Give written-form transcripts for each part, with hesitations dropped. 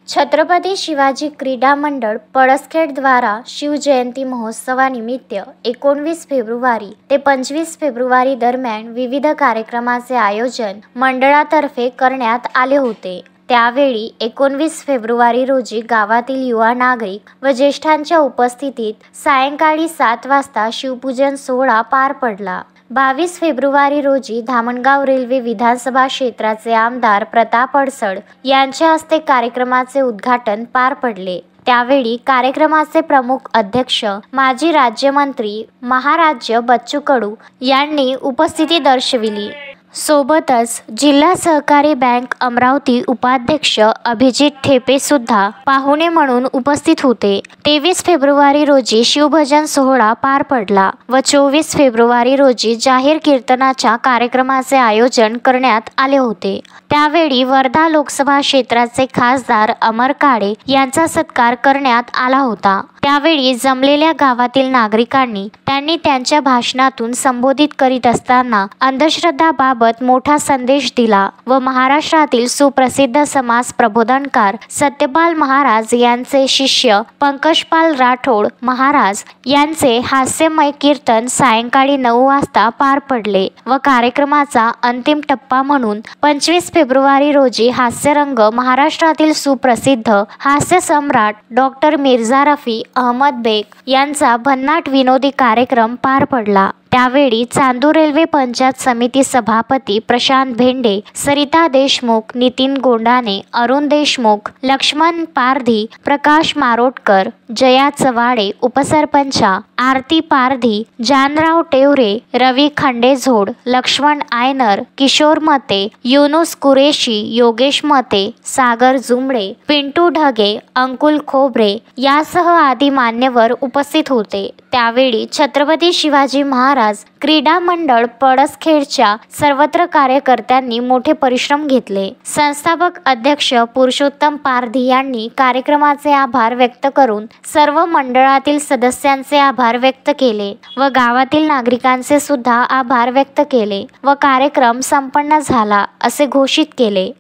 छत्रपती शिवाजी क्रीडा मंडळ पळसखेड द्वारा शिवजयंती महोत्सवानिमित्त 19 फेब्रुवारी ते 25 फेब्रुवारी दरम्यान विविध कार्यक्रमाचे आयोजन मंडळातर्फे करण्यात आले होते। त्यावेळी 19 फेब्रुवारी रोजी गावातील युवा नागरिक व ज्येष्ठांच्या उपस्थितीत सायंकाळी 7 वाजता शिवपूजन सोहळा पार पडला। 22 फेब्रुवारी रोजी धामणगाव रेल्वे विधानसभा क्षेत्राचे आमदार प्रताप अडसड यांच्या हस्ते कार्यक्रमाचे उद्घाटन पार पडले। त्यावेळी कार्यक्रमाचे प्रमुख अध्यक्ष माजी राज्यमंत्री महाराज बच्चू कडू यांनी उपस्थिती दर्शविली। सोबतच जिल्हा सहकारी बँक अमरावती उपाध्यक्ष अभिजित ठेपे सुद्धा पाहुणे म्हणून उपस्थित होते। 23 फेब्रुवारी रोजी शिवभजन सोहळा पार पडला व 24 फेब्रुवारी रोजी जाहीर कीर्तनाच्या कार्यक्रमाचे आयोजन करण्यात आले होते। त्यावेळी वर्धा लोकसभा क्षेत्राचे खासदार अमर काळे यांचा सत्कार करण्यात आला होता। त्यावेळी जमलेल्या गावातील नागरिकांनी त्यांनी त्यांच्या भाषणातून संबोधित करीत असताना अंधश्रद्धाबाबत मोठा संदेश दिला व महाराष्ट्रातील सुप्रसिद्ध समाज प्रबोधनकार सत्यपाल महाराज यांचे शिष्य पंकजपाल राठोड महाराज यांचे हास्यमय कीर्तन सायंकाळी 9 वाजता पार पडले व कार्यक्रमाचा अंतिम टप्पा म्हणून 25 फेब्रुवारी रोजी हास्यरंग महाराष्ट्रातील सुप्रसिद्ध हास्य सम्राट डॉक्टर मिर्झा रफी अहमद बेग यांचा भन्नाट विनोदी कार्यक्रम पार पडला। त्यावेळी चांदूर रेल्वे पंचायत समिती सभापती प्रशांत भेंडे, सरिता देशमुख, नितीन गोंडाने, अरुण देशमुख, लक्ष्मण पारधी, प्रकाश मारोटकर, जया चवाडे, उपसरपंचा आरती पारधी, जानराव टेवरे, रवी खंडेझोड, लक्ष्मण आयनर, किशोर मते, युनुस कुरेशी, योगेश मते, सागर जुमडे, पिंटू ढगे, अंकुल खोबरे यासह आदी मान्यवर उपस्थित होते। त्यावेळी छत्रपती शिवाजी महाराज क्रीडा मंडळ पळसखेडच्या सर्वत्र कार्यकर्त्यांनी मोठे परिश्रम घेतले। संस्थापक अध्यक्ष पुरुषोत्तम पारधी यांनी कार्यक्रमाचे आभार व्यक्त करून सर्व मंडळातील सदस्यांचे आभार व्यक्त केले व गावातील नागरिकांचे सुद्धा आभार व्यक्त केले व कार्यक्रम संपन्न झाला असे घोषित केले।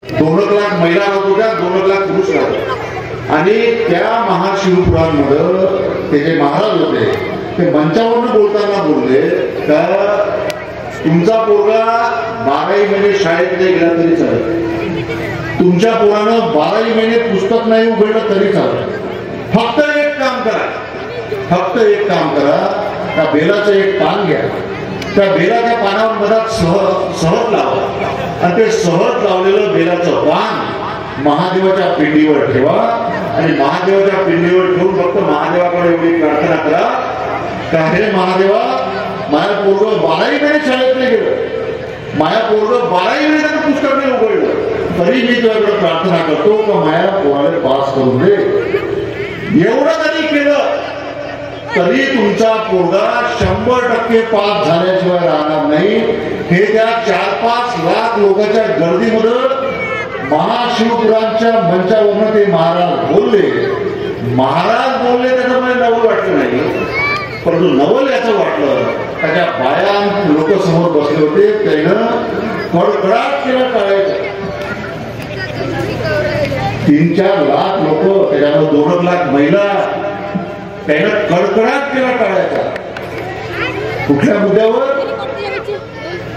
2 लाख महिला होत्या, 2 लाख पुरुष होते आणि त्या महाशिवपुराणमध्ये ते जे महाराज होते ते मंचावरून बोलताना बोलले का तुमचा पोरगा 12 महिने शाळेत नाही गेला तरी चालेल, तुमच्या पोरानं 12 महिने पुस्तक नाही उघडलं तरी चालेल, फक्त एक काम करा, त्या बेलाचं एक पान घ्या, त्या बेलाच्या पानावर मधात सहज लावा आणि ते सहज लावलेलं बेलाचं पान महादेवाच्या पिंडीवर ठेवा आणि महादेवाच्या पिंडीवर ठेवून फक्त महादेवाकडे एवढी प्रार्थना करा का हे महादेवा, माझ्या पोरगं 12 महिने शाळेत नाही गेलं, माझ्या पोरगं 12 महिने त्याचं पुस्तक नाही उघडलं, तरी मी तुझ्याकडे प्रार्थना करतो का माझ्या पोराला पास करून दे। एवढं जरी केलं तरी तुमचा पोरगा 100% पास झाल्याशिवाय राहणार नाही। हे त्या 4-5 लाख लोकांच्या गर्दीमध्ये महाशिवपुराणच्या मंचावरून ते महाराज बोलले त्याच्यामुळे नवल वाटलं नाही, परंतु नवल याचं वाटलं त्याच्या बाया लोक समोर बसले होते त्यानं कडकडाट केला टाळायचं। 3-4 लाख लोक त्याच्यावर 2 लाख महिला त्यानं कडकडाट केला टाळायचा। कुठल्या मुद्द्यावर?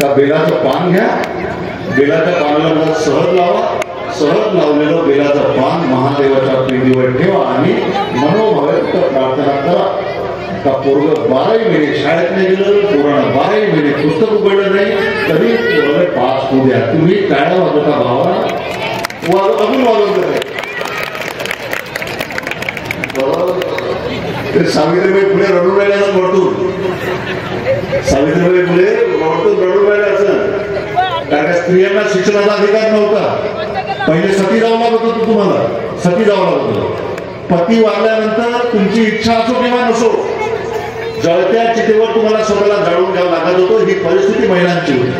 का बेलाचं पान घ्या, बेलाच्या पानाला सहज लावा, सहज लावलेलं बेलाचं पान महादेवाच्या पिंडीवर ठेवा आणि मनोभावे प्रार्थना करा का पोरगं 12 महिने शाळेत नाही गेलं, पोरानं 12 महिने पुस्तक उघडलं नाही तरी पोरगं पास होऊ द्या। तुम्ही टाळ्या वाजवता भावा, अजून वाजवत नाही। सावित्रीबाई फुले रडून राहिले असं वाटून, सावित्रीबाई फुले रडून राहिले असं कारण स्त्रियांना शिक्षणाचा अधिकार नव्हता। पहिले सती जावं लागत होतं, तुम्हाला सती जावं लागत होतं। पती वारल्यानंतर तुमची इच्छा असो किंवा नसो जळत्या चितेवर तुम्हाला स्वतःला जाळून घ्यावं लागत होतं। ही परिस्थिती महिलांची होती।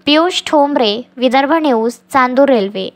Piyush Thombare, Vidarbha news, Chandur railway.